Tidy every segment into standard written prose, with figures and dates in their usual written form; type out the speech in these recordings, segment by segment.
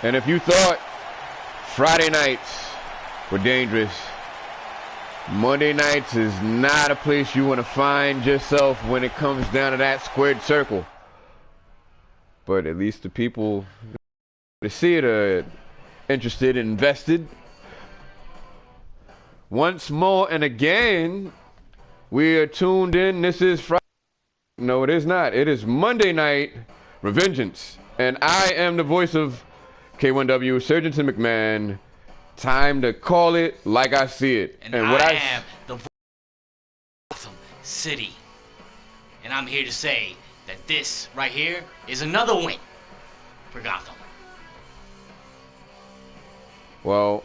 And if you thought Friday nights were dangerous, Monday nights is not a place you want to find yourself when it comes down to that squared circle. But at least the people to see it are interested and invested. Once more and again, we are tuned in. This is Friday. No, it is not. It is Monday night Revengeance. And I am the voice of K1W, Surgenton McMahon. Time to call it like I see it. And what I am the voice of Gotham City. And I'm here to say that this right here is another win for Gotham. Well,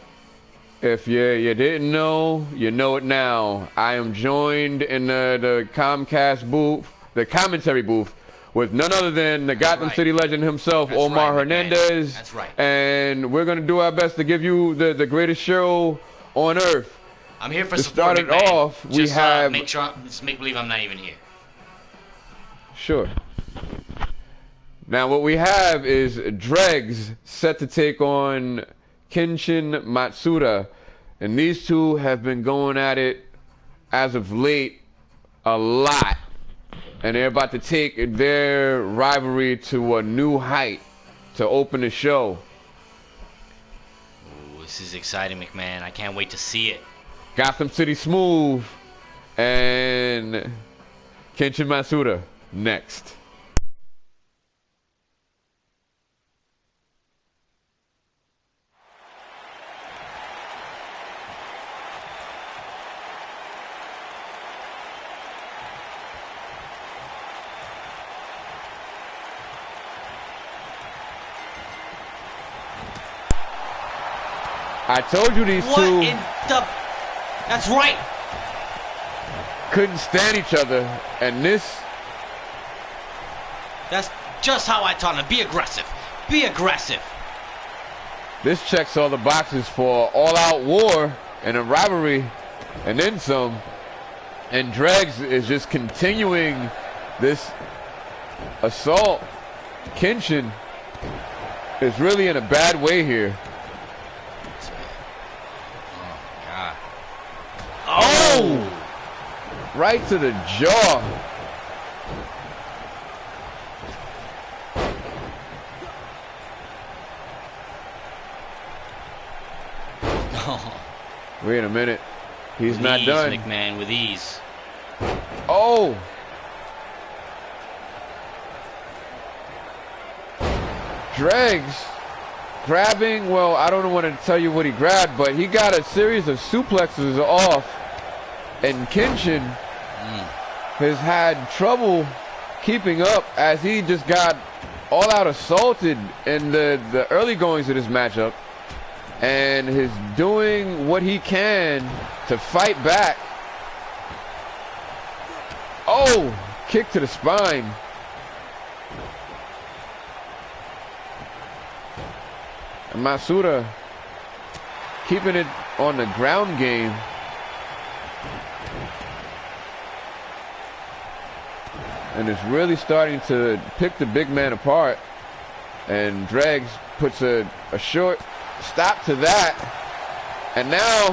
if you didn't know, you know it now. I am joined in the Comcast booth, the commentary booth, with none other than the Gotham City legend himself, Omar Hernandez. That's right. And we're going to do our best to give you the greatest show on earth. I'm here for To support, start it off, we have... Just make believe I'm not even here. Sure. Now what we have is OREGGZ set to take on KENSHIN MATSUDA. And these two have been going at it as of late a lot. And they're about to take their rivalry to a new height to open the show. Ooh, this is exciting, McMahon. I can't wait to see it. Gotham City Smooth and KENSHIN MATSUDA next. I told you these two That's right. couldn't stand each other, and that's just how I taught him. Be aggressive. Be aggressive. This checks all the boxes for all-out war and a rivalry, and then some. And OREGGZ is just continuing this assault. KENSHIN is really in a bad way here. Oh! Right to the jaw. Oh. Wait a minute. He's not done. McMahon, with ease. Oh! OREGGZ grabbing, well, I don't want to tell you what he grabbed, but he got a series of suplexes off, and KENSHIN has had trouble keeping up as he just got all out assaulted in the early goings of this matchup, and is doing what he can to fight back. Oh, kick to the spine. MATSUDA keeping it on the ground game. And it's really starting to pick the big man apart. And OREGGZ puts a short stop to that. And now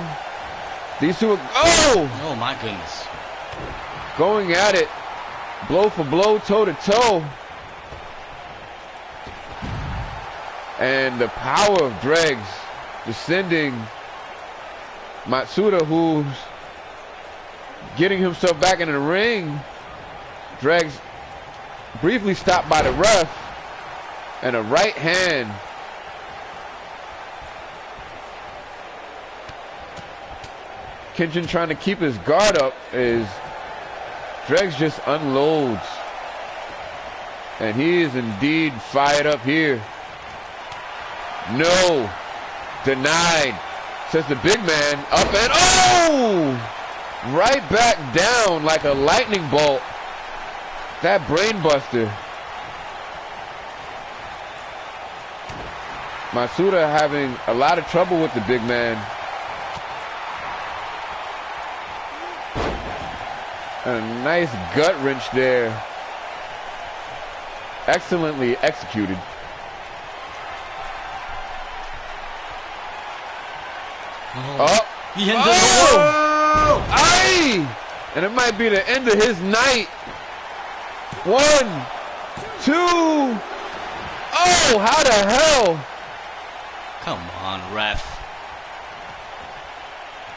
these two are, oh my goodness, going at it, blow for blow, toe to toe. And the power of OREGGZ descending MATSUDA, who's getting himself back in the ring. OREGGZ briefly stopped by the ref, and a right hand. KENSHIN trying to keep his guard up as OREGGZ just unloads. And he is indeed fired up here. No, denied, says the big man, up and right back down like a lightning bolt. That brain buster. MATSUDA having a lot of trouble with the big man. And a nice gut wrench there. Excellently executed. Oh. He ended the world. Aye! And it might be the end of his night. 1, 2. Oh, how the hell? Come on, ref.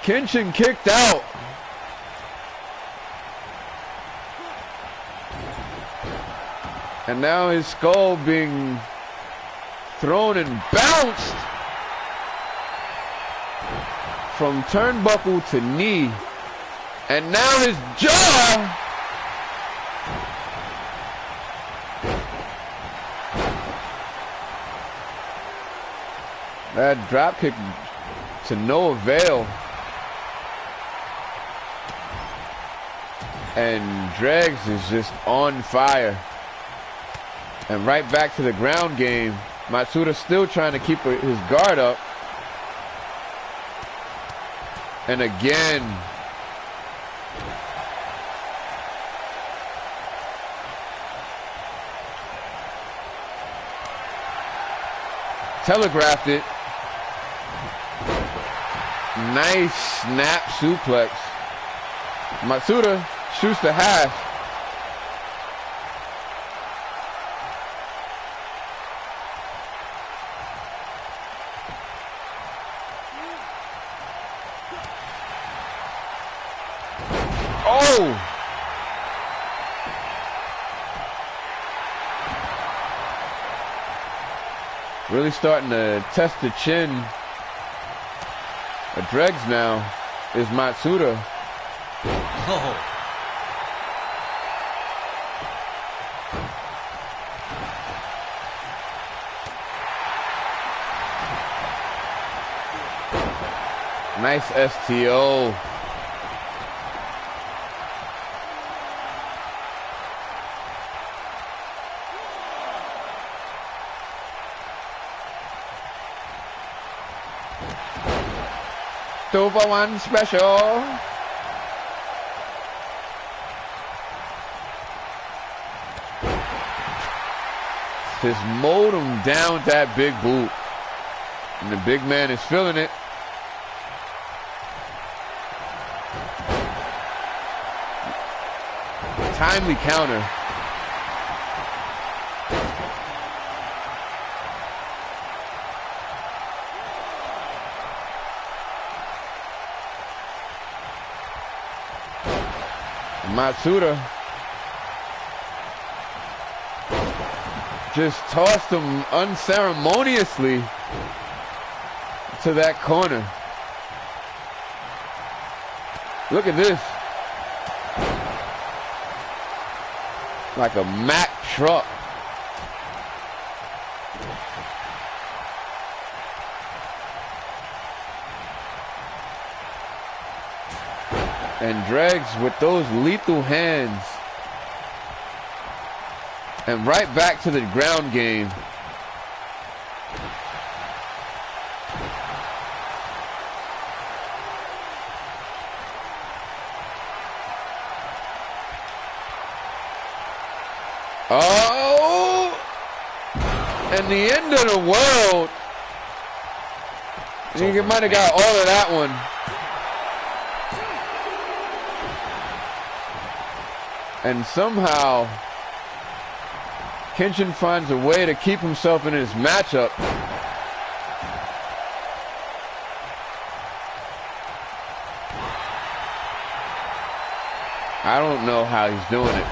Kenshin kicked out. And now his skull being thrown and bounced from turnbuckle to knee. And now his jaw. That drop kick to no avail. And OREGGZ is just on fire. And right back to the ground game. Matsuda still trying to keep his guard up. And again. Telegraphed it. Nice snap suplex. Matsuda shoots the half. Oh! Really starting to test the chin. OREGGZ now is Matsuda. Oh. Nice STO. Two for one special. Just mowed him down with that big boot. And the big man is feeling it. Timely counter. Matsuda just tossed him unceremoniously to that corner. Look at this. Like a Mack truck. And OREGGZ with those lethal hands. And right back to the ground game. Oh! And the end of the world. I think you might have got all of that one. And somehow, Kenshin finds a way to keep himself in his matchup. I don't know how he's doing it.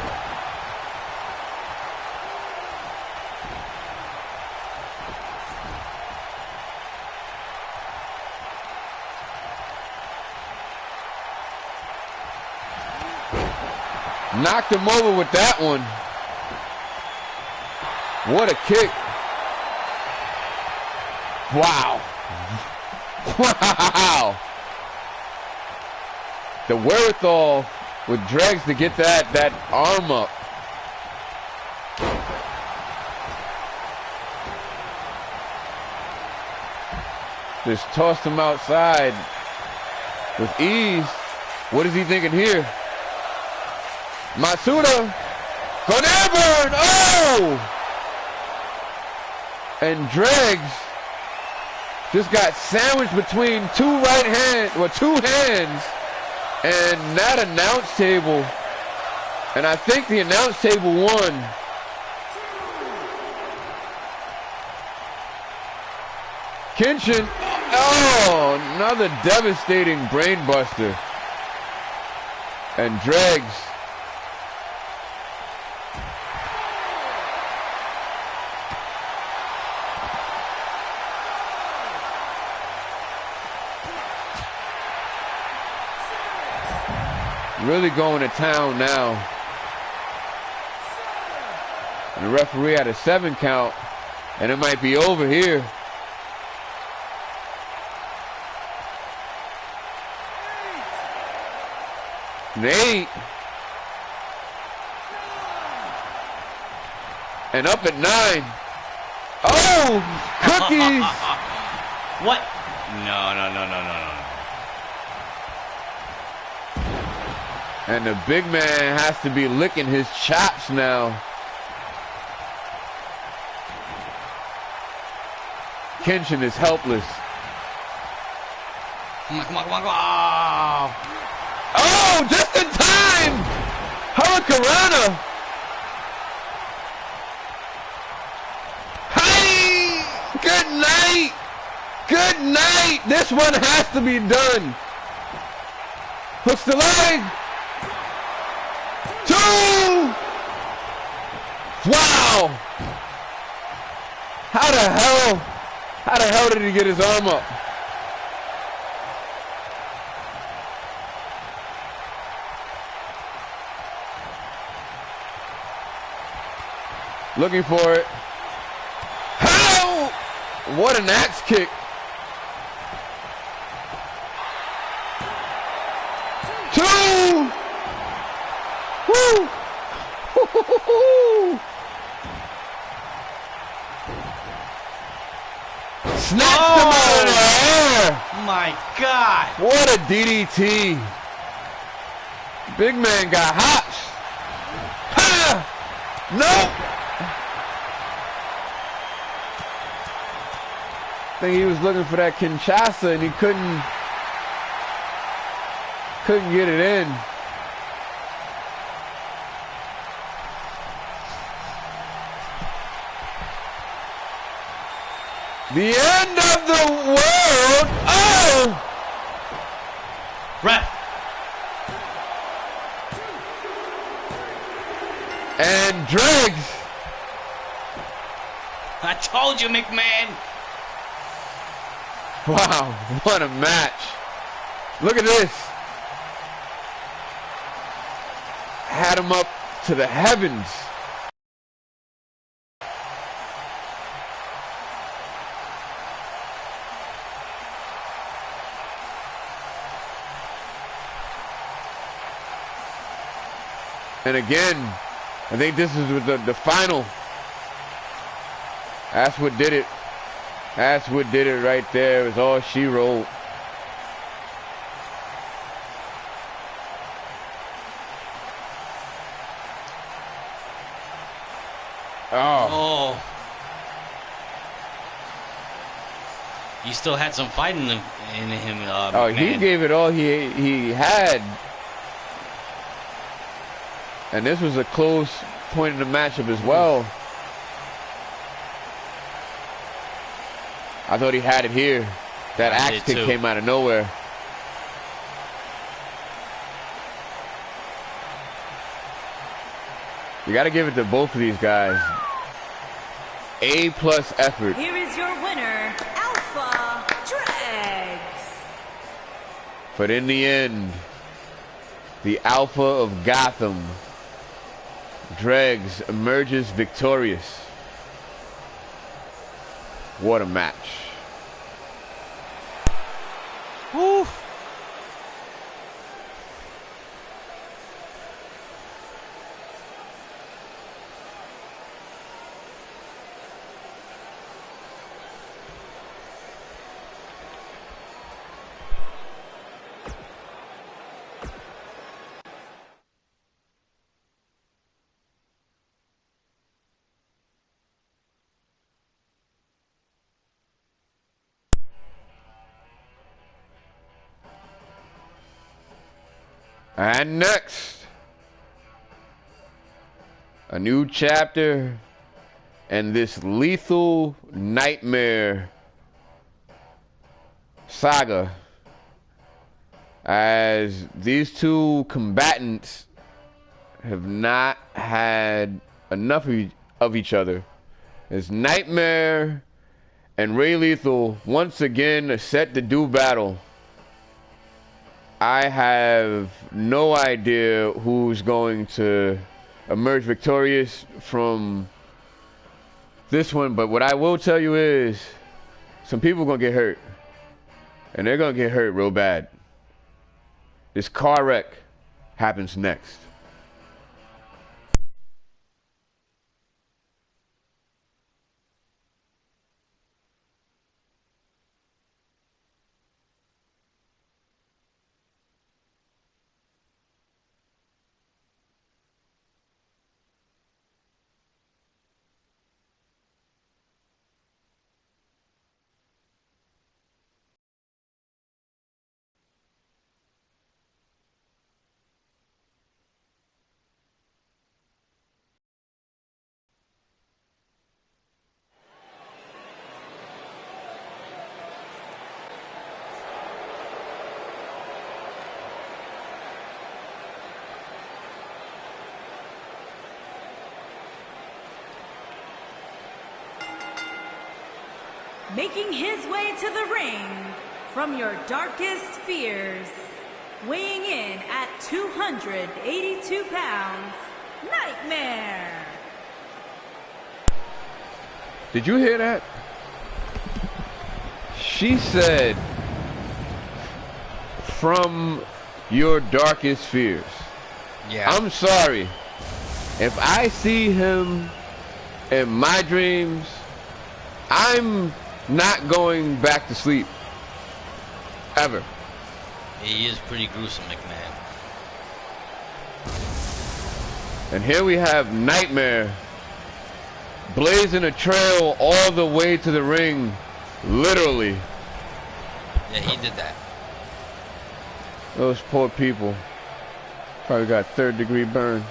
Knocked him over with that one. What a kick. Wow. Wow. The wherewithal with OREGGZ to get that arm up. Just tossed him outside with ease. What is he thinking here? Matsuda, Gonabern, oh! And OREGGZ just got sandwiched between two hands, and that announce table. And I think the announce table won. Kenshin, oh, another devastating brainbuster. And OREGGZ. Really going to town now. And the referee had a 7 count, and it might be over here. An 8. And up at 9. Oh, cookies! What? No. And the big man has to be licking his chops now. Kenshin is helpless. Come on. Oh, just in time! Hurricanrana! Hey! Good night! Good night! This one has to be done. Hooks the leg. 2! Wow! How the hell did he get his arm up? Looking for it. How? What an axe kick. Two. Woo. Snatched him out of the air. My God. What a DDT. Big man got hops. Ha! Nope. I think he was looking for that Kinshasa and he couldn't get it in. The end of the world. Oh! Ref. And OREGGZ. I told you, McMahon. Wow, what a match. Look at this. Had him up to the heavens. And again, I think this is the final. That's what did it. That's what did it right there. It was all she wrote. Oh. You still had some fight in him. Oh, he gave it all he had. And this was a close point in the matchup as well. I thought he had it here. That axe kick came out of nowhere. You got to give it to both of these guys. A+ effort. Here is your winner, Alpha OREGGZ. But in the end, the Alpha of Gotham, OREGGZ, emerges victorious. What a match. Woo. And next, a new chapter and this lethal nightmare saga, as these two combatants have not had enough of each other. As Nightmare and Ray Lethal once again are set to do battle. I have no idea who's going to emerge victorious from this one, but what I will tell you is some people are going to get hurt. And they're going to get hurt real bad. This car wreck happens next. Making his way to the ring from your darkest fears, weighing in at 282 pounds, Nightmare. Did you hear that? She said, from your darkest fears. Yeah. I'm sorry. If I see him in my dreams, I'm not going back to sleep. Ever. He is pretty gruesome, McMahon. And here we have Nightmare blazing a trail all the way to the ring. Literally. Yeah, he did that. Those poor people probably got third-degree burns.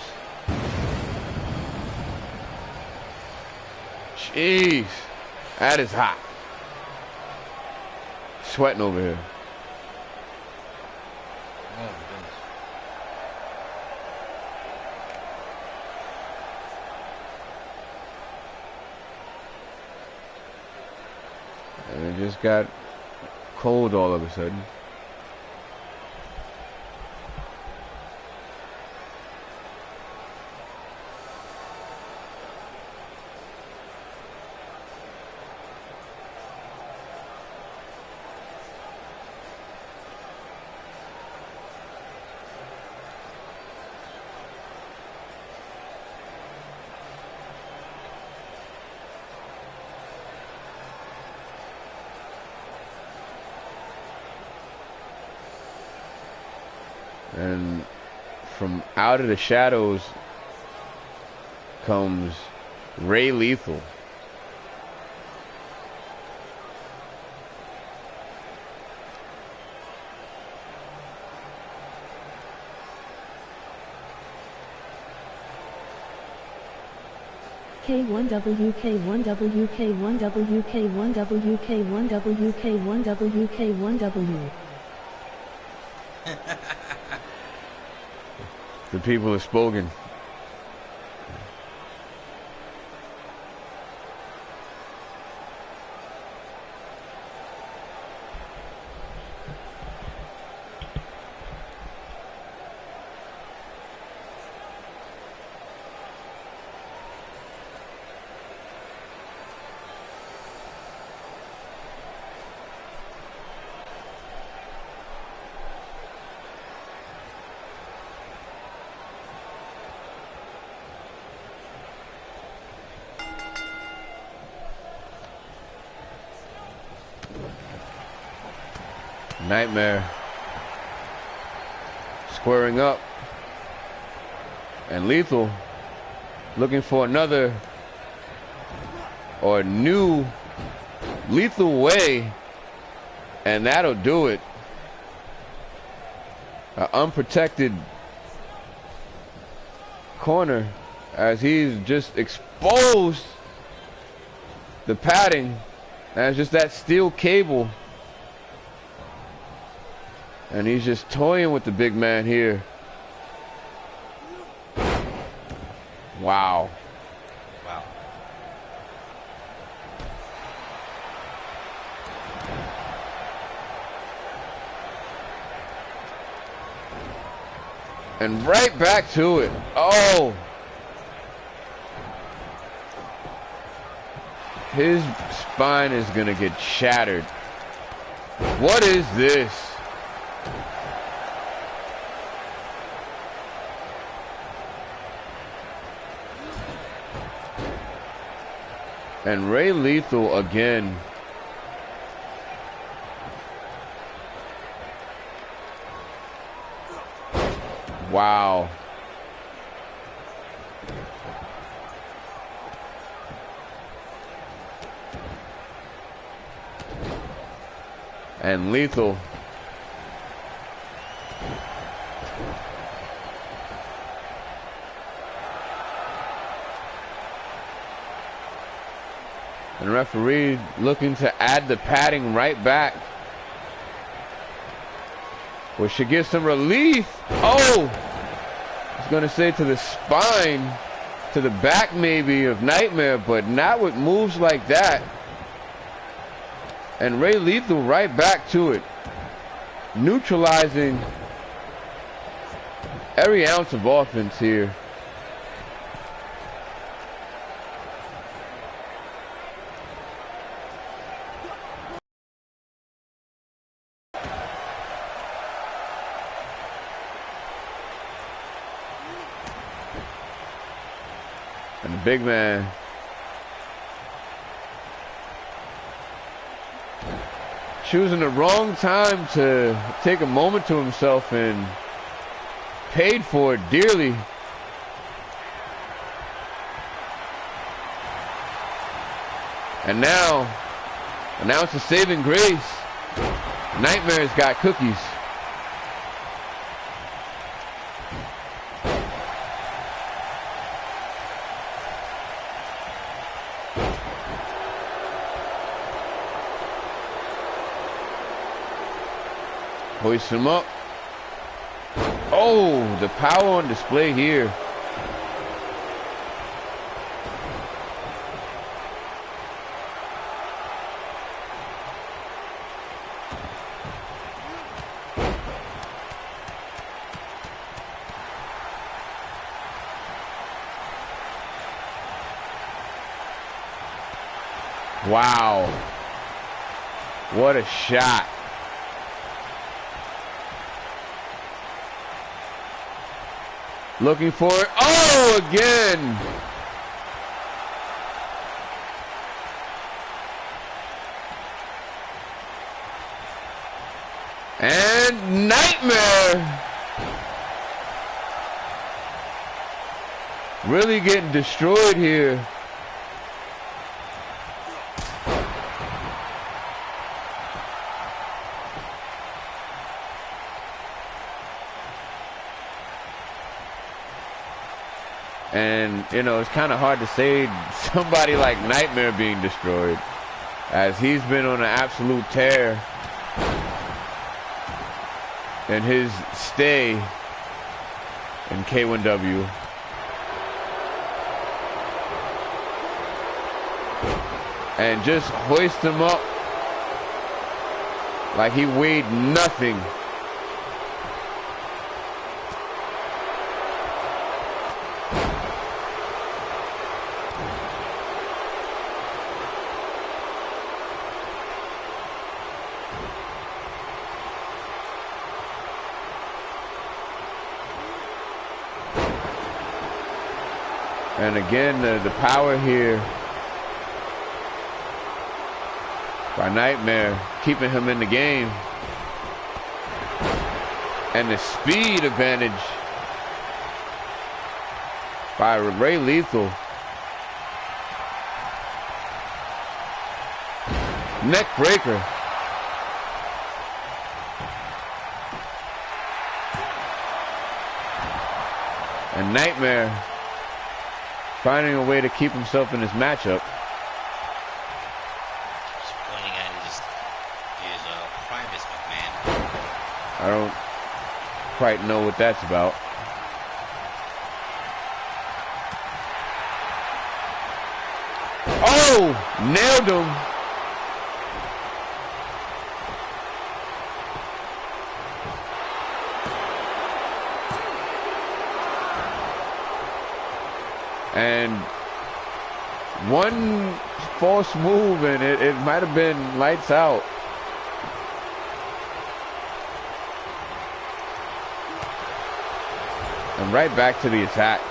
Jeez. That is hot. Sweating over here. Oh, my goodness. And it just got cold all of a sudden. And from out of the shadows comes Ray Lethal. K1W, K1W, K1W, K1W, K1W, K1W, K1W. The people have spoken. Nightmare squaring up, and Lethal looking for another or new lethal way, and that'll do it. An unprotected corner as he's just exposed the padding. That's just that steel cable. And he's just toying with the big man here. Wow. Wow. And right back to it. Oh. His spine is gonna get shattered. What is this? And Ray Lethal again. Wow. And Lethal. And the referee looking to add the padding right back, which should give some relief. Oh! I was going to say to the spine, to the back maybe of Nightmare, but not with moves like that. And Ray Lethal right back to it, neutralizing every ounce of offense here. And the big man choosing the wrong time to take a moment to himself and paid for it dearly. And now, announce the saving grace. Nightmare's got cookies. Hoist him up. Oh, the power on display here. Wow. What a shot. Looking for it. Oh, again. And Nightmare really getting destroyed here. And, you know, it's kind of hard to say somebody like Nightmare being destroyed, as he's been on an absolute tear in his stay in K1W. And just hoist him up like he weighed nothing. And again, the power here by Nightmare, keeping him in the game. And the speed advantage by Ray Lethal. Neck breaker. And Nightmare finding a way to keep himself in this matchup. Just pointing at his privates, McMahon. I don't quite know what that's about. Oh, nailed him. And one false move and it might have been lights out. And right back to the attack.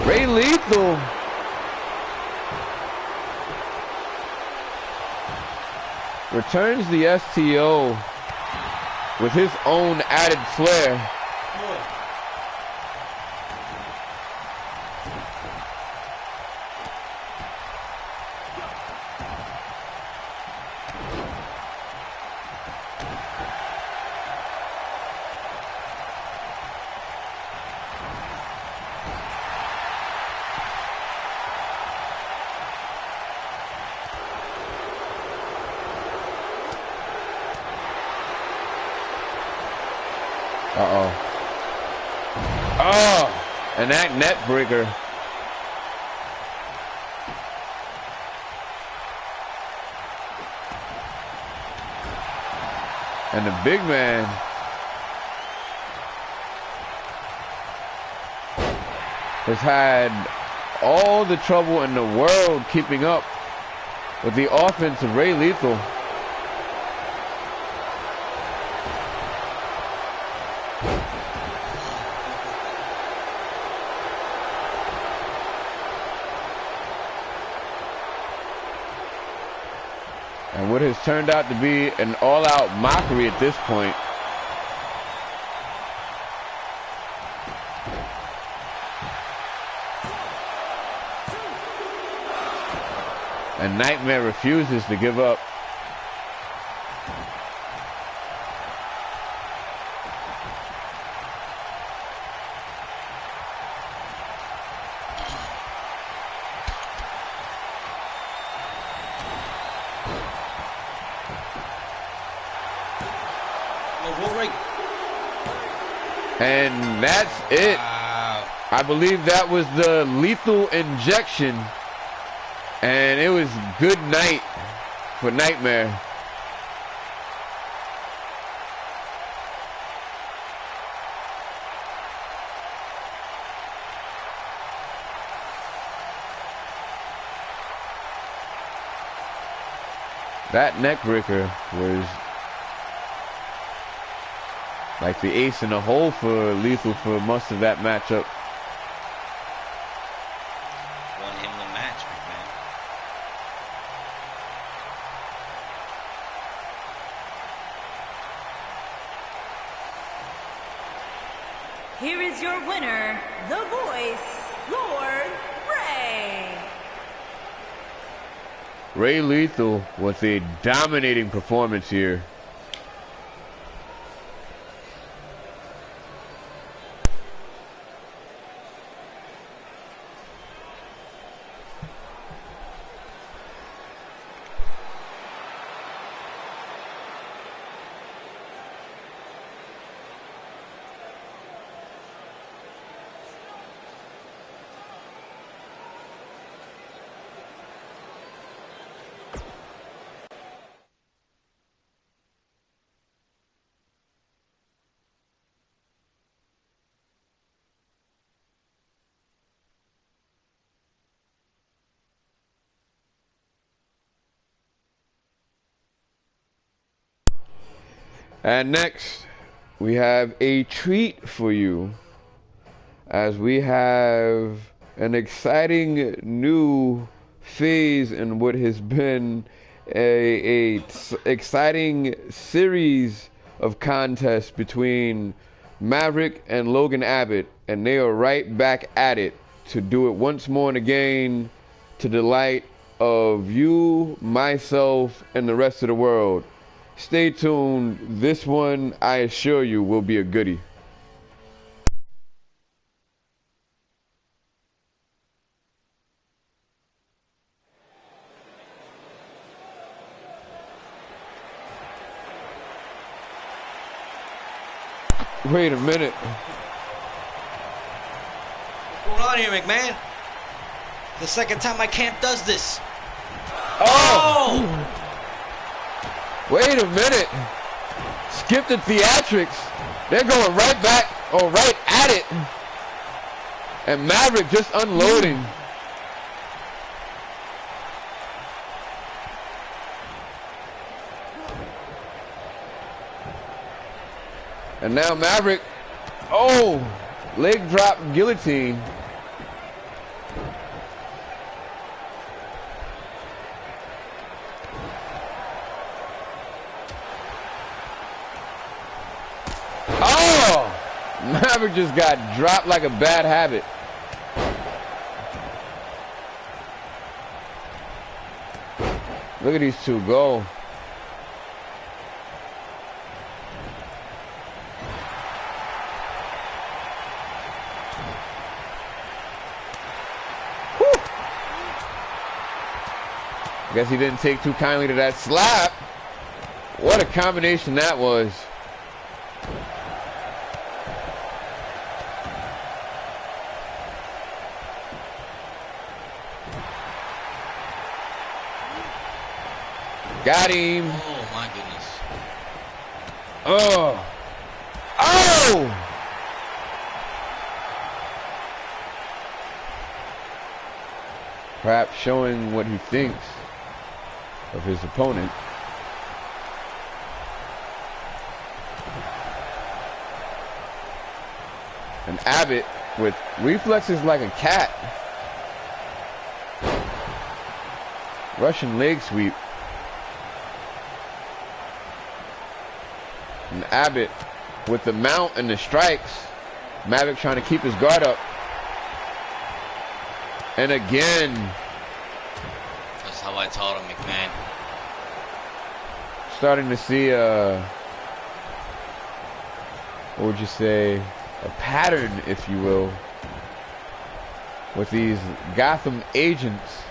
Ray Lethal. Returns the STO with his own added flair. Oh, and that net breaker. And the big man has had all the trouble in the world keeping up with the offense of Ray Lethal. And what has turned out to be an all-out mockery at this point. And Nightmare refuses to give up. And that's it. Wow. I believe that was the lethal injection. And it was good night for Nightmare. That neckbreaker was like the ace in the hole for Lethal for most of that matchup. Won him the match, McMahon. Here is your winner, the voice, Lord Ray. Ray Lethal with a dominating performance here. And next, we have a treat for you, as we have an exciting new phase in what has been a exciting series of contests between Maverick and Logan Abbott, and they are right back at it to do it once more and again to delight of you, myself, and the rest of the world. Stay tuned. This one, I assure you, will be a goodie. Wait a minute. What's going on here, McMahon? The second time my camp does this. Oh! Wait a minute. Skip the theatrics. They're going right back, or right at it. And Maverick just unloading. And now Maverick, oh, leg drop guillotine. Oh, Maverick just got dropped like a bad habit. Look at these two go. Guess he didn't take too kindly to that slap. What a combination that was. Got him. Oh my goodness. Oh. Oh! Perhaps showing what he thinks of his opponent. And Abbott with reflexes like a cat. Russian leg sweep. And Abbott with the mount and the strikes. Maverick trying to keep his guard up. And again. That's how I taught him, McMahon. Starting to see what would you say, a pattern, if you will, with these Gotham agents.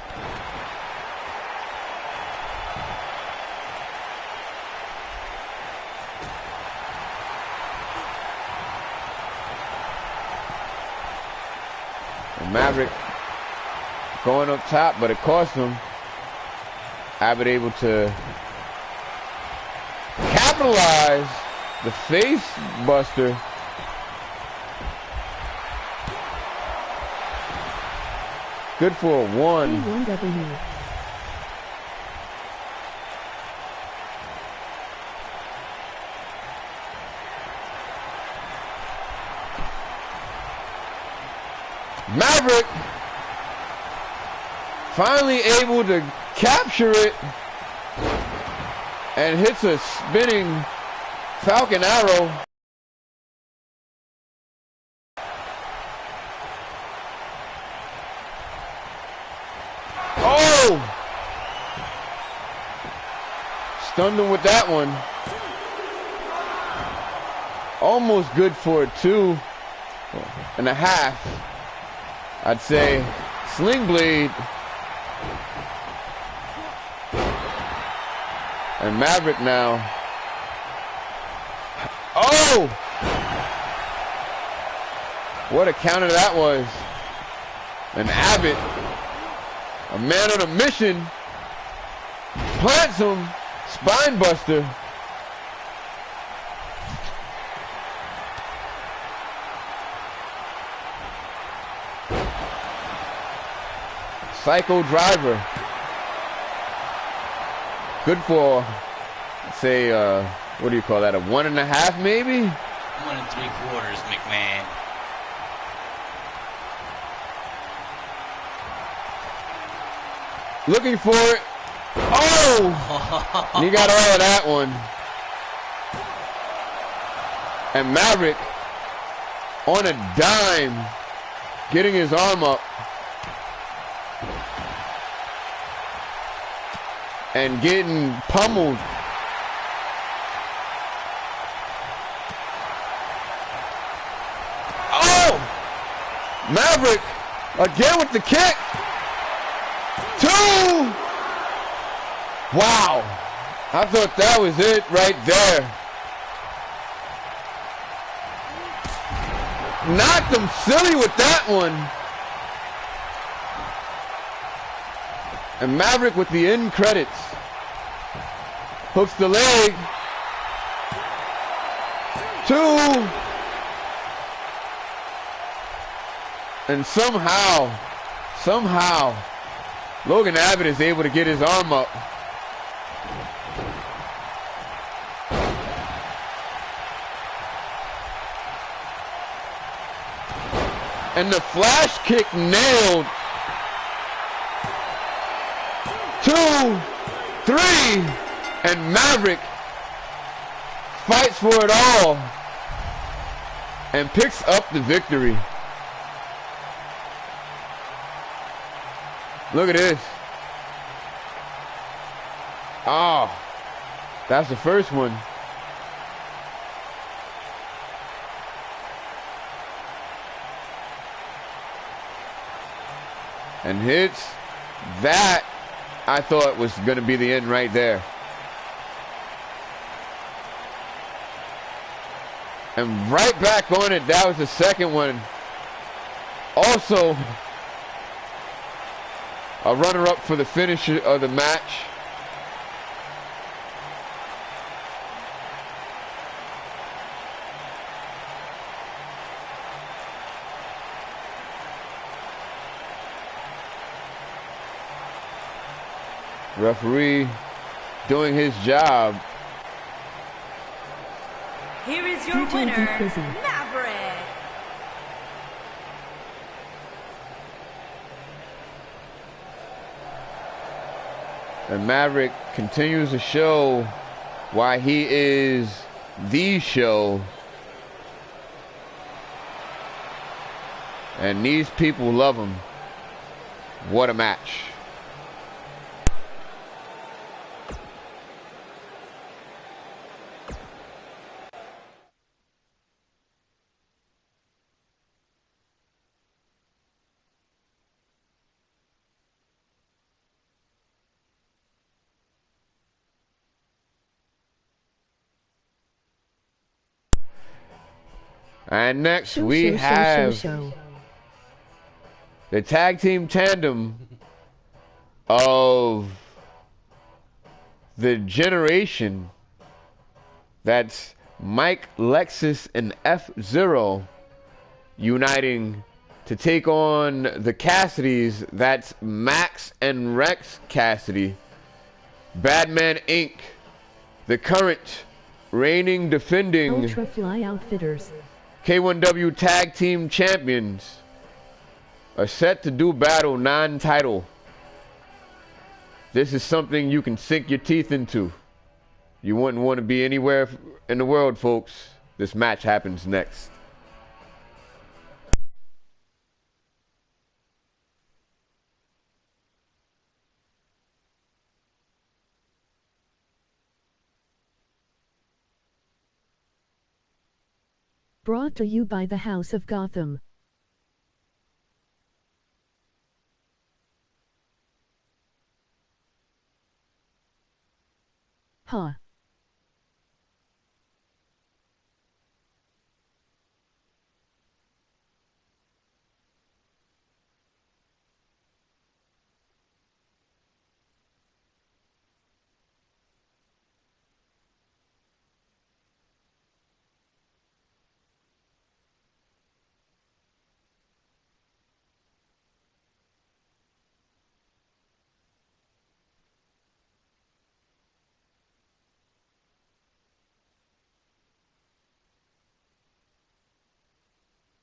And Maverick going up top, but it cost him. Abbott able to capitalize the face buster. Good for a one. K1W. Maverick finally able to capture it and hits a spinning Falcon Arrow. Oh! Stunned him with that one. Almost good for a 2.5. I'd say Sling Blade. And Maverick now. Oh! What a counter that was. And Abbott, a man on a mission, plants him, spine buster. Psycho driver. Good for, say, what do you call that? A 1.5 maybe? 1 3/4, McMahon. Looking for it. Oh! He got all of that one. And Maverick on a dime, getting his arm up. and getting pummeled. Oh! Maverick again with the kick. 2! Wow. I thought that was it right there. Knocked him silly with that one. And Maverick with the end credits. Hooks the leg. 2. And somehow, Logan Abbott is able to get his arm up. And the flash kick nailed. 2, 3, and Maverick fights for it all and picks up the victory. Look at this. Oh, that's the first one. And hits that. I thought was going to be the end right there. And right back on it. That was the second one. Also, a runner-up for the finish of the match. Referee doing his job. Here is your winner, Maverick. And Maverick continues to show why he is the show. And these people love him. What a match. And next we have the tag team tandem of the generation. That's Mike, Lexus, and F-Zero uniting to take on the Cassidys. That's Max and Rex Cassidy. Badman Inc., the current reigning defending Ultrafly Outfitters K1W Tag Team Champions, are set to do battle non-title. This is something you can sink your teeth into. You wouldn't want to be anywhere in the world, folks. This match happens next. brought to you by the House of Gotham. Huh.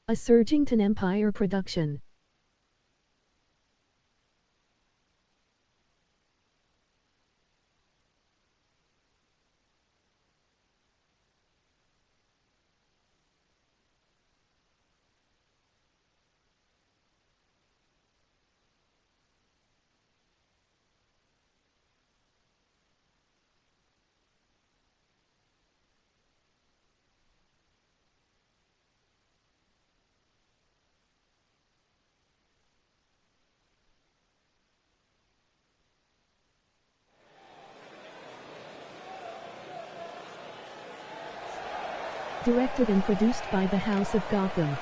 A Surgington Empire production. Directed and produced by the House of Gotham.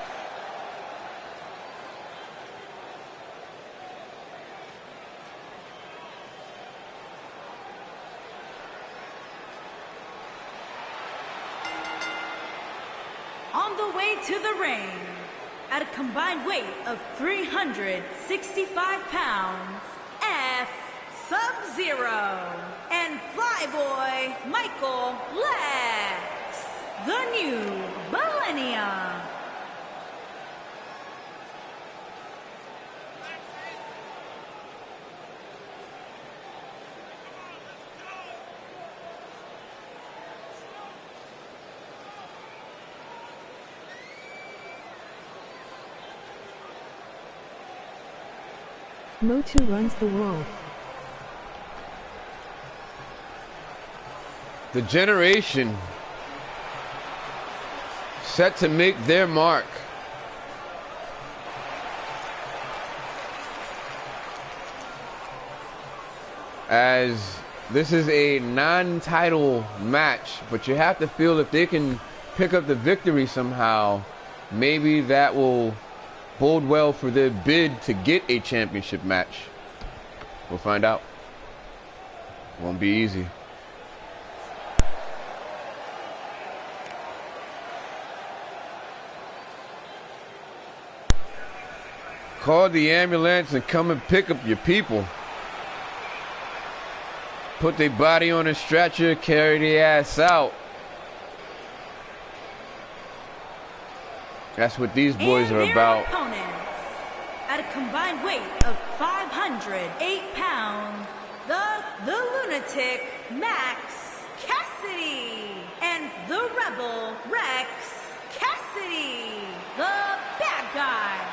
On the way to the ring, at a combined weight of 365 pounds, F Sub-Zero and Flyboy Michael Lex, the new Millennium. Motu runs the world. The generation set to make their mark. As this is a non-title match, but you have to feel if they can pick up the victory somehow, maybe that will bode well for their bid to get a championship match. We'll find out. Won't be easy. Call the ambulance and come and pick up your people. Put their body on a stretcher, carry their ass out. That's what these boys are about. Opponents, at a combined weight of 508 pounds, the lunatic Max Cassidy and the rebel Rex Cassidy, the bad guys.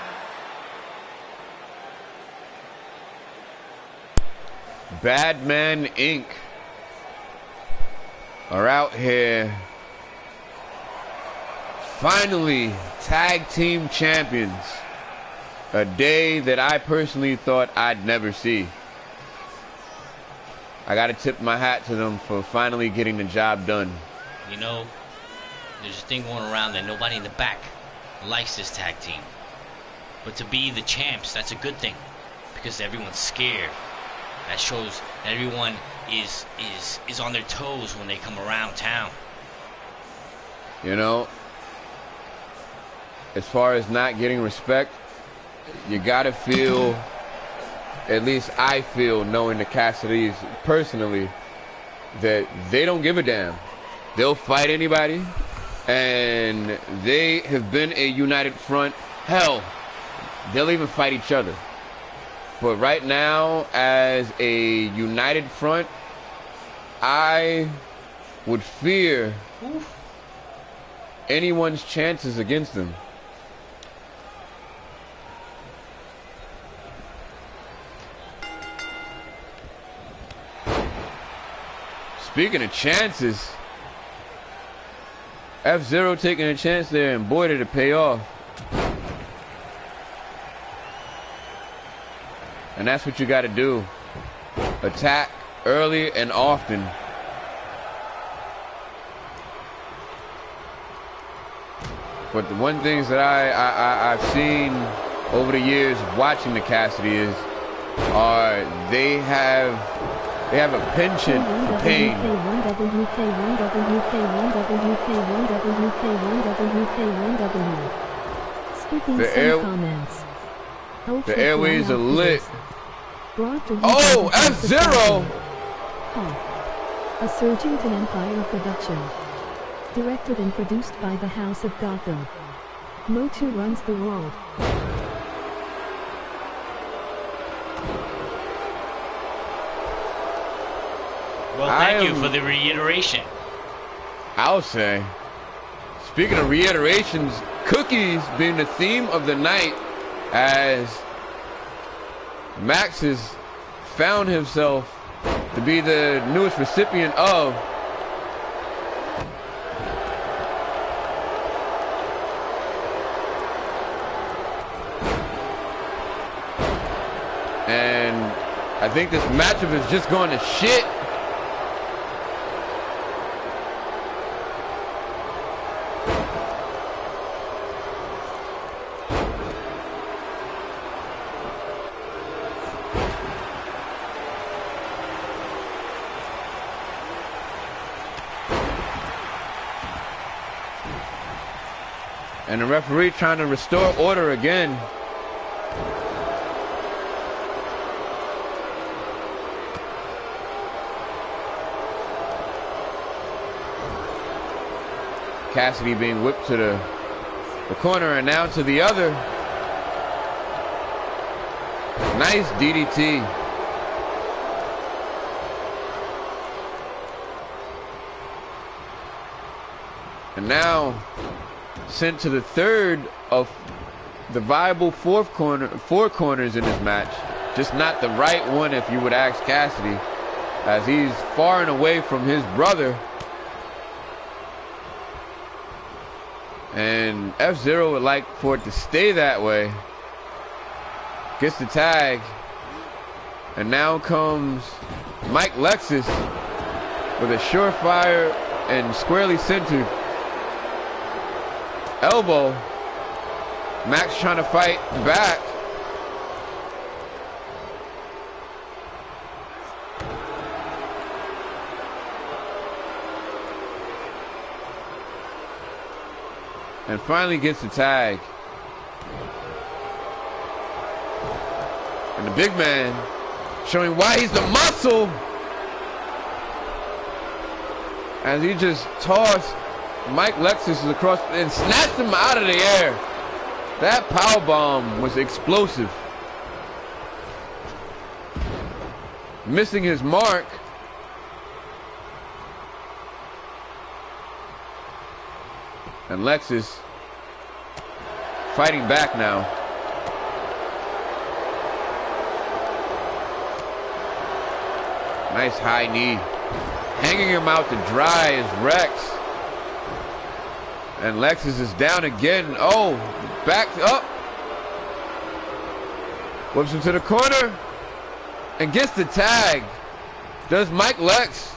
Badman Inc. are out here. Finally, tag team champions. A day that I personally thought I'd never see. I gotta tip my hat to them for finally getting the job done. You know, there's a thing going around that nobody in the back likes this tag team. But to be the champs, that's a good thing. Because everyone's scared. That shows that everyone is on their toes when they come around town. You know, as far as not getting respect, you gotta feel, at least I feel, knowing the Cassidys personally, that they don't give a damn. They'll fight anybody, and they have been a united front. Hell, they'll even fight each other. But right now, as a united front, I would fear anyone's chances against them. Speaking of chances, F-Zero taking a chance there, and boy did it pay off. And that's what you got to do. Attack early and often. But the one things that I've seen over the years watching the Cassidys are they have a penchant for pain. The airways are lit. Oh, F-Zero! A Surgington Empire production. Directed and produced by the House of Gotham. Motu runs the world. Well, thank you for the reiteration. I'll say. Speaking of reiterations, cookies being the theme of the night, as Max has found himself to be the newest recipient of and I think this matchup is just going to shit. And the referee trying to restore order again. Cassidy being whipped to the corner and now to the other. Nice DDT. And now sent to the third of the viable four corners in this match. Just not the right one if you would ask Cassidy, as he's far and away from his brother. And F-Zero would like for it to stay that way. Gets the tag. And now comes Mike Lexus with a surefire and squarely centered elbow. Max trying to fight back. And finally gets the tag. And the big man showing why he's the muscle, as he just tossed Mike Lexus across and snatched him out of the air. That powerbomb was explosive. Missing his mark. And Lexus fighting back now. Nice high knee. Hanging him out to dry is Rex. And Lexus is down again. Oh, back up. Whips him to the corner. And gets the tag. Does Mike Lex.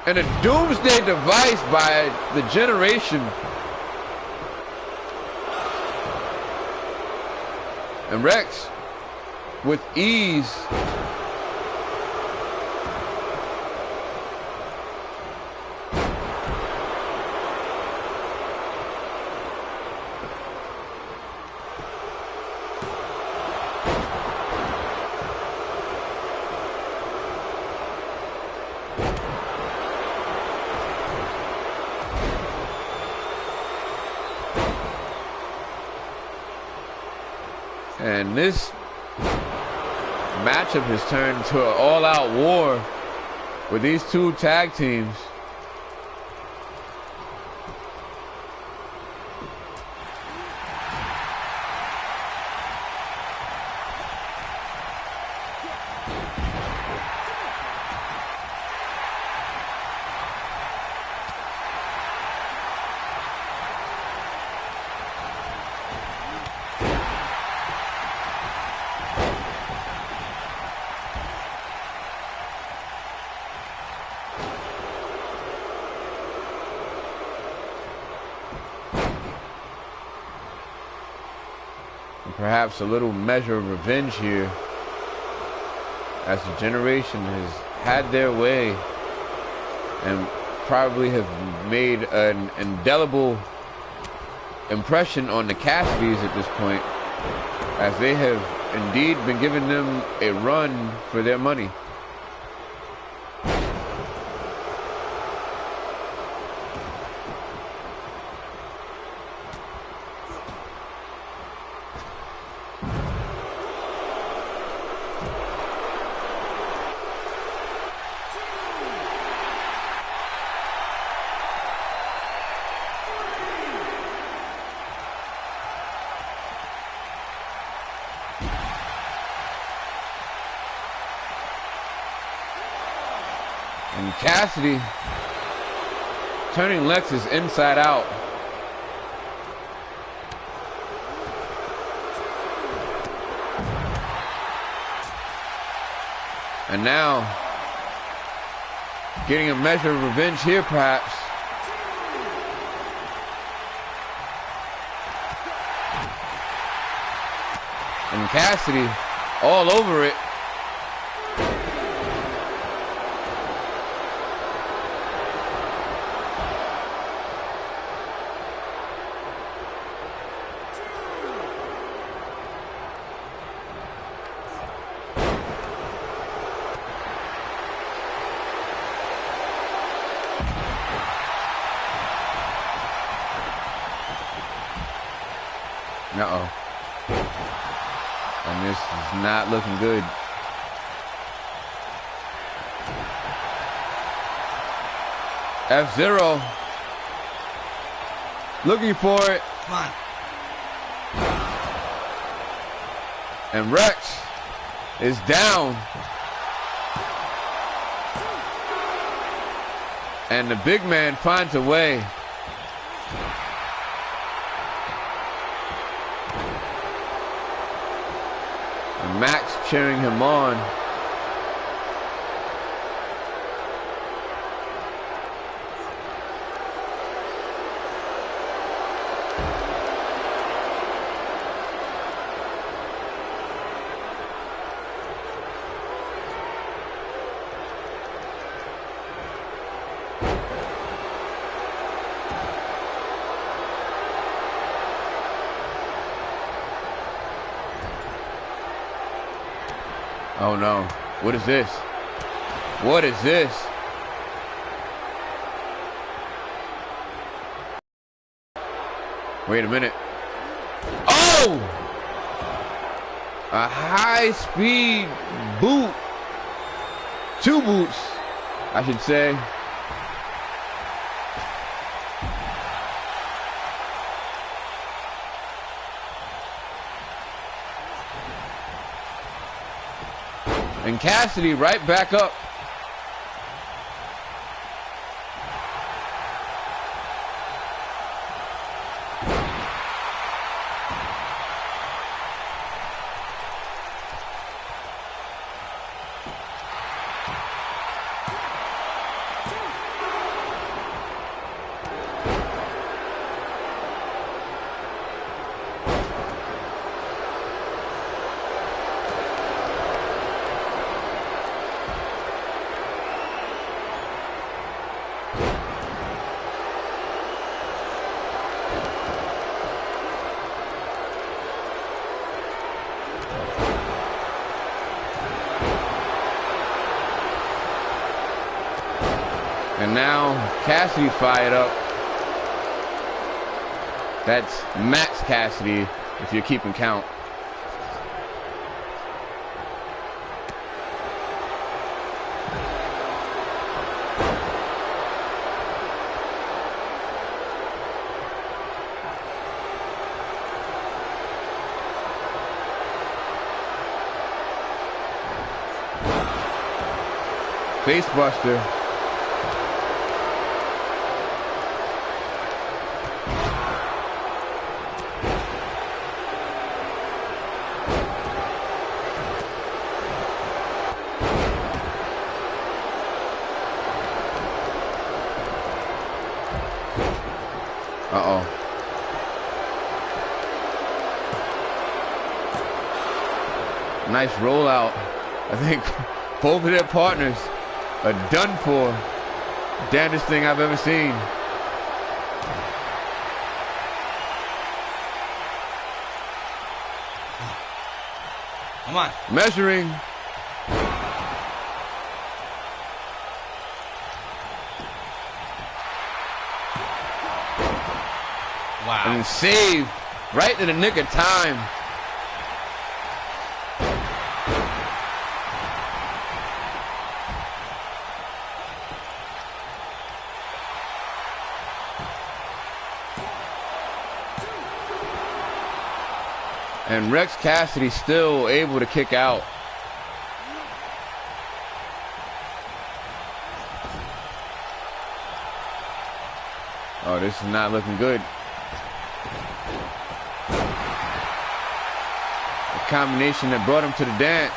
And a doomsday device by the generation. And Rex with ease. And this matchup has turned into an all-out war with these two tag teams. Perhaps a little measure of revenge here, as the generation has had their way and probably have made an indelible impression on the Cassidys at this point, as they have indeed been giving them a run for their money. And Cassidy turning Lexus inside out. And now getting a measure of revenge here, perhaps. And Cassidy all over it. Uh-oh. And this is not looking good. F-Zero. Looking for it. Come on. And Rex is down. And the big man finds a way. And Max cheering him on. Oh no, what is this? What is this? Wait a minute. Oh! A high-speed boot. 2 boots, I should say. And Cassidy right back up. And now Cassidy fired up. That's Max Cassidy, if you're keeping count. Facebuster. Uh-oh. Nice rollout. I think both of their partners are done for. Damnedest thing I've ever seen. Come on. Measuring. Wow. And save right in the nick of time. And Rex Cassidy still able to kick out. Oh, this is not looking good. The combination that brought him to the dance.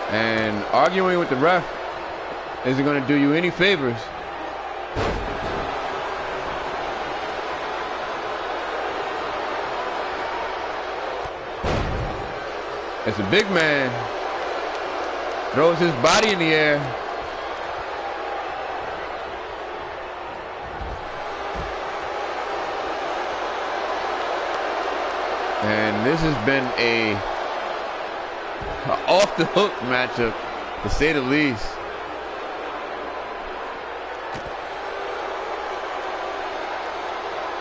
And arguing with the ref isn't going to do you any favors. As the big man throws his body in the air. And this has been a off the hook matchup, to say the least.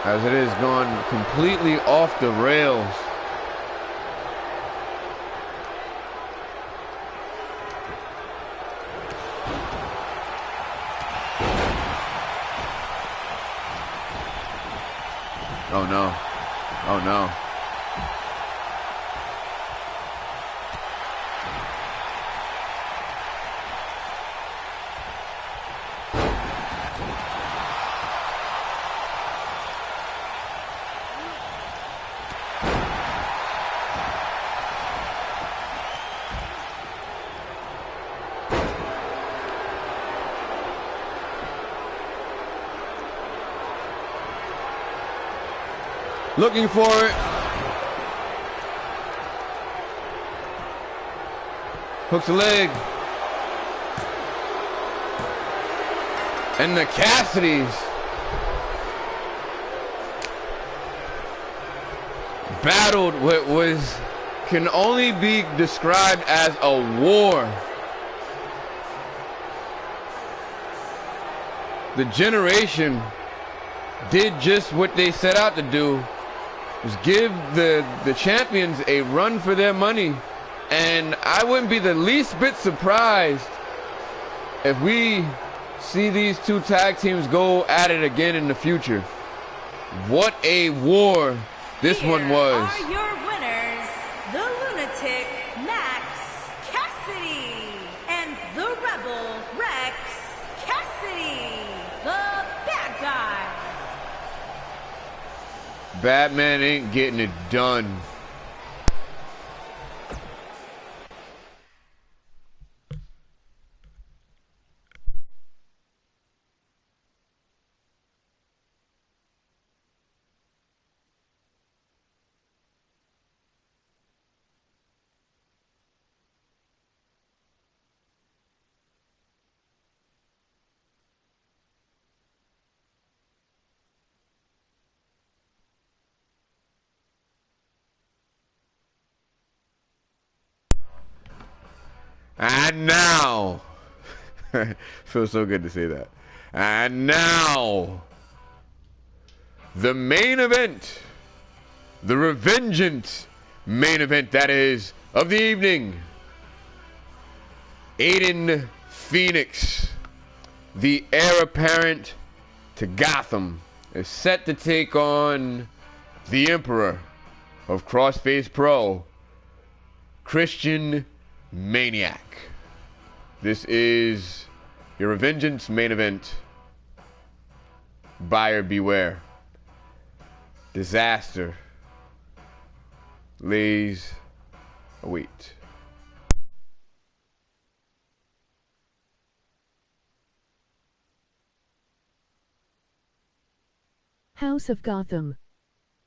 As it has gone completely off the rails. Oh no. Oh no. Looking for it. Hooks a leg. And the Cassidys battled what can only be described as a war. The generation did just what they set out to do. Was give the champions a run for their money, and I wouldn't be the least bit surprised if we see these two tag teams go at it again in the future. What a war this one was. Here are your winners, the Lunatic Max Cassidy and the Rebel Rex Cassidy, the bad guy. Batman ain't getting it done. And now, feels so good to say that. And now, the main event, the Revengeance main event, that is, of the evening. Aiden Phoenix, the heir apparent to Gotham, is set to take on the Emperor of Crossface Pro, Christian Maniac. This is your Revengeance main event. Buyer beware. Disaster lays await. House of Gotham.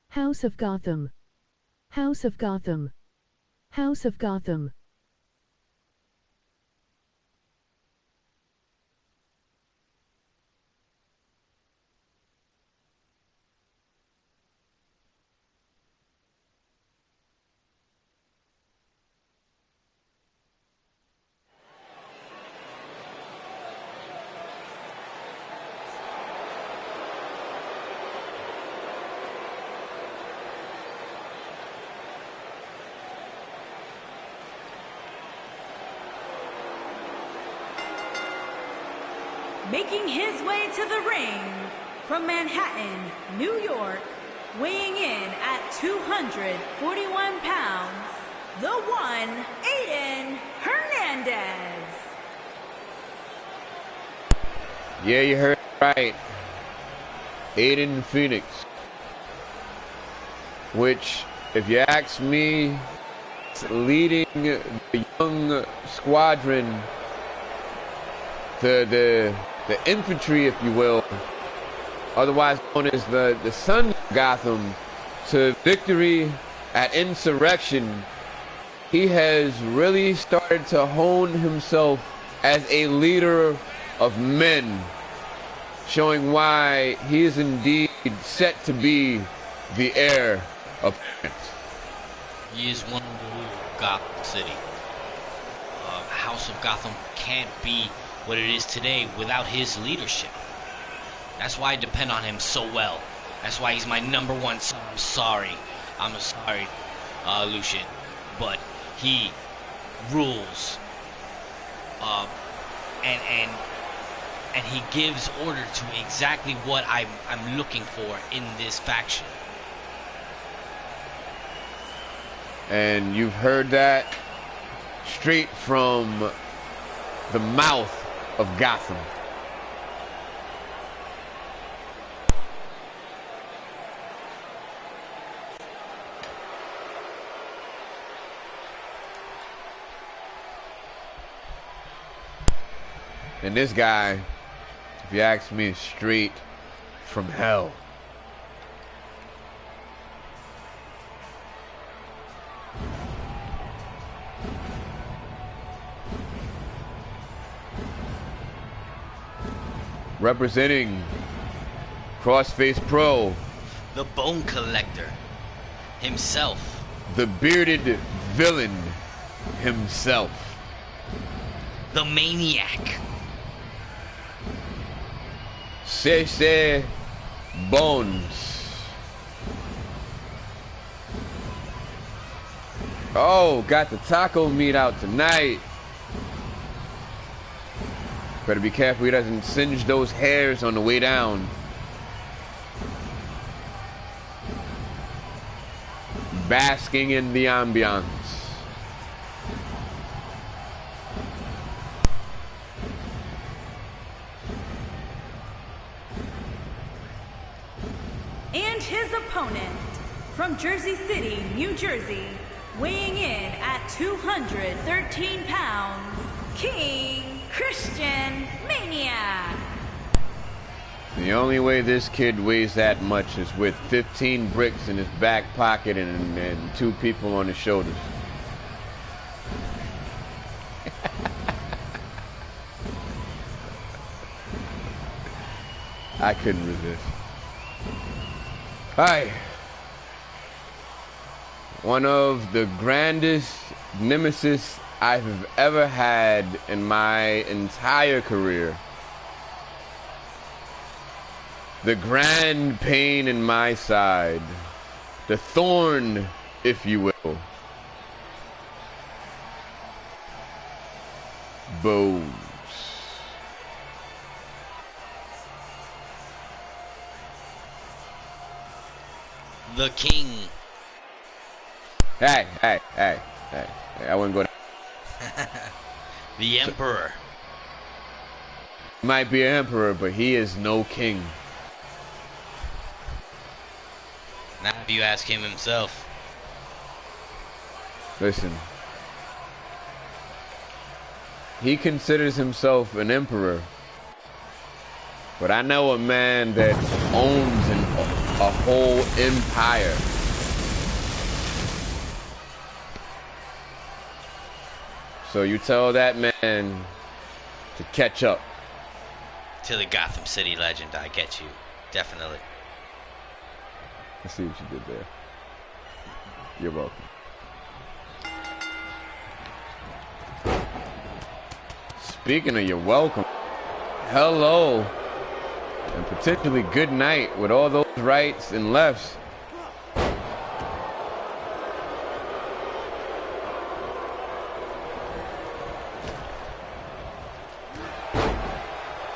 House of Gotham. House of Gotham. House of Gotham. Making his way to the ring from Manhattan, New York, weighing in at 241 pounds, the one, Aiden Hernandez. Yeah, you heard right. Aiden Phoenix. Which, if you ask me, is leading the young squadron, the infantry, if you will, otherwise known as the Sons of Gotham, to victory at Insurrection. He has really started to hone himself as a leader of men, showing why he is indeed set to be the heir apparent. He is one of the rulers of Gotham City. House of Gotham can't be what it is today without his leadership. That's why I depend on him so well. That's why he's my #1 son. I'm sorry, Lucian, but he rules. And he gives order to exactly what I'm looking for in this faction. And you've heard that straight from the mouth of Gotham. And this guy, if you ask me, is straight from hell. Representing Crossface Pro, the Bone Collector himself, the bearded villain himself, the Maniac, Cece Bones. Oh, got the taco meat out tonight. Better be careful he doesn't singe those hairs on the way down. Basking in the ambiance. And his opponent, from Jersey City, New Jersey, weighing in at 213 pounds, KENSHIN Maniac. The only way this kid weighs that much is with 15 bricks in his back pocket and 2 people on his shoulders. I couldn't resist. Hi. One of the grandest nemesis I've ever had in my entire career. The grand pain in my side. The thorn, if you will. Bones. the king. Hey, I wouldn't go down. The emperor. He might be an emperor, but he is no king. Now if you ask him himself. Listen. He considers himself an emperor. But I know a man that owns a whole empire. So you tell that man to catch up. To the Gotham City legend, I get you. Definitely. I see what you did there. You're welcome. Speaking of you're welcome, hello, and potentially good night with all those rights and lefts.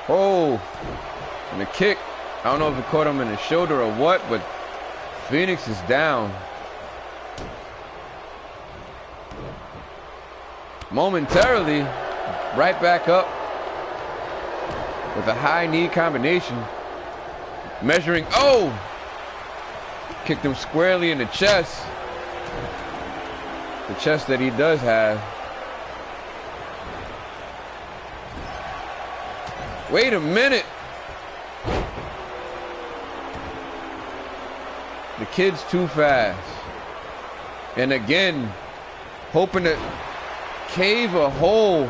Oh, and a kick. I don't know if it caught him in the shoulder or what, but Phoenix is down. Momentarily, right back up with a high knee combination. Measuring, oh! Kicked him squarely in the chest. The chest that he does have. Wait a minute. The kid's too fast. And again, hoping to cave a hole.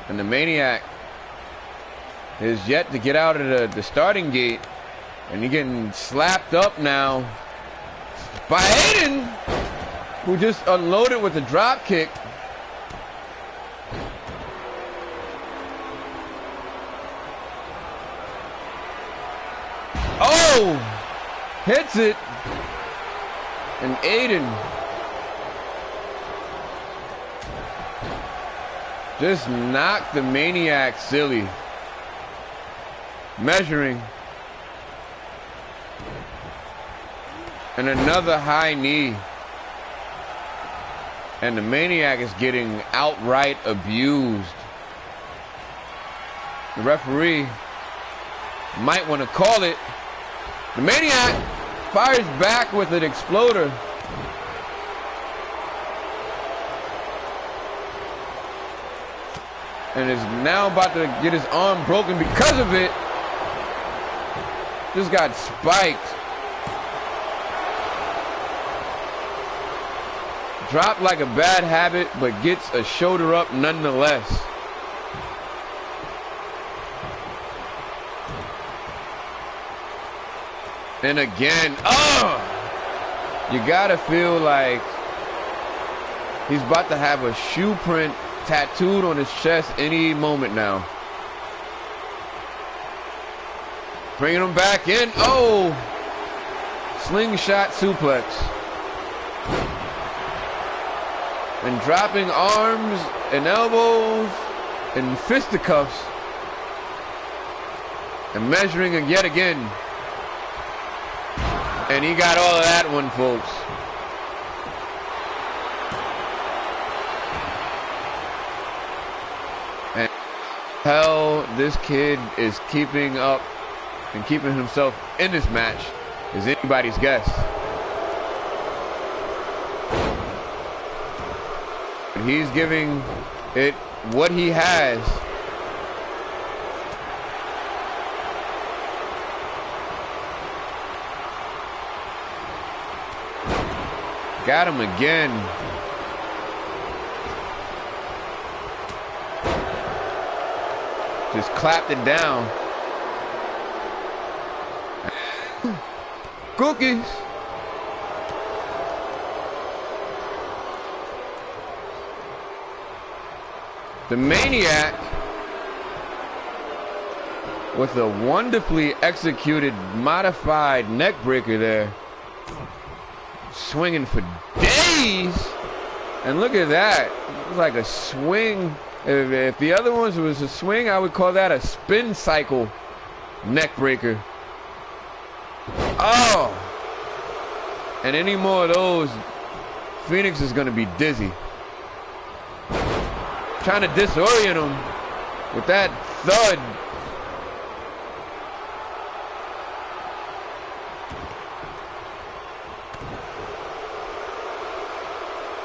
And the Maniac is yet to get out of the starting gate. And you're getting slapped up now by AIDEN, who just unloaded with a drop kick. Oh! Hits it. And AIDEN just knocked the Maniac silly. Measuring. And another high knee. And the Maniac is getting outright abused. The referee might want to call it. The Maniac fires back with an exploder. And is now about to get his arm broken because of it. Just got spiked. Dropped like a bad habit, but gets a shoulder up nonetheless. And again, you gotta feel like he's about to have a shoe print tattooed on his chest any moment now. Bringing him back in. Oh! Slingshot suplex. And dropping arms and elbows and fisticuffs. And measuring yet again. And he got all of that one, folks. And hell, this kid is keeping up and keeping himself in this match is anybody's guess. But he's giving it what he has. Got him again. Just clapped it down. Cookies. The Maniac with a wonderfully executed modified neck breaker there. Swinging for days. And look at that. It was like a swing. If the other ones was a swing, I would call that a spin cycle neck breaker. Oh! And any more of those, Phoenix is going to be dizzy. Trying to disorient him with that thud.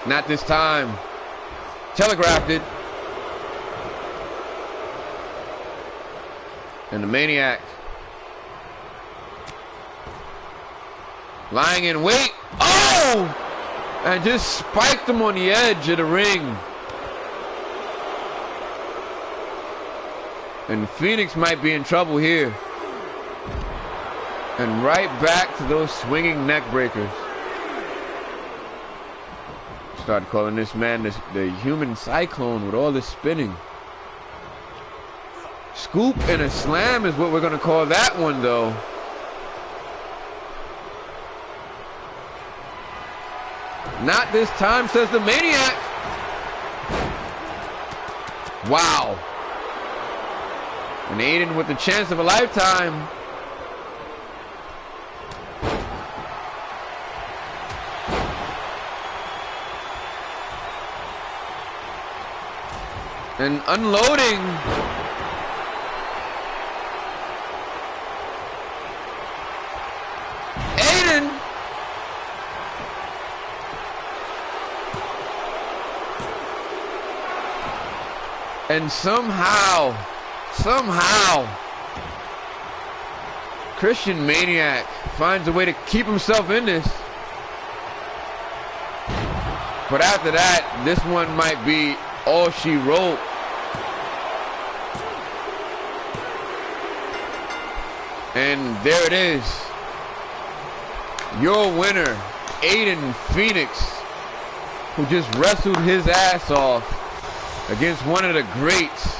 Not this time. Telegraphed it. And the Maniac lying in wait. Oh! And just spiked him on the edge of the ring. And Phoenix might be in trouble here. And right back to those swinging neck breakers. Started calling this man the human cyclone with all this spinning. Scoop and a slam is what we're going to call that one, though. Not this time, says the Maniac. Wow. And AIDEN with the chance of a lifetime. And unloading. AIDEN. And somehow, Christian Maniac finds a way to keep himself in this. But after that, this one might be all she wrote. And there it is. Your winner, Aiden Phoenix, who just wrestled his ass off against one of the greats.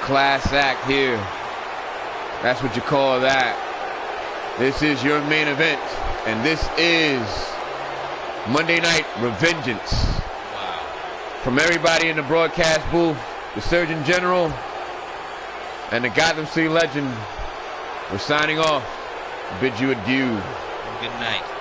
Class act here. That's what you call that. This is your main event, and this is Monday Night Revengeance. Wow. From everybody in the broadcast booth, the Surgeon General, and the Gotham City Legend, we're signing off. Bid you adieu. Good night.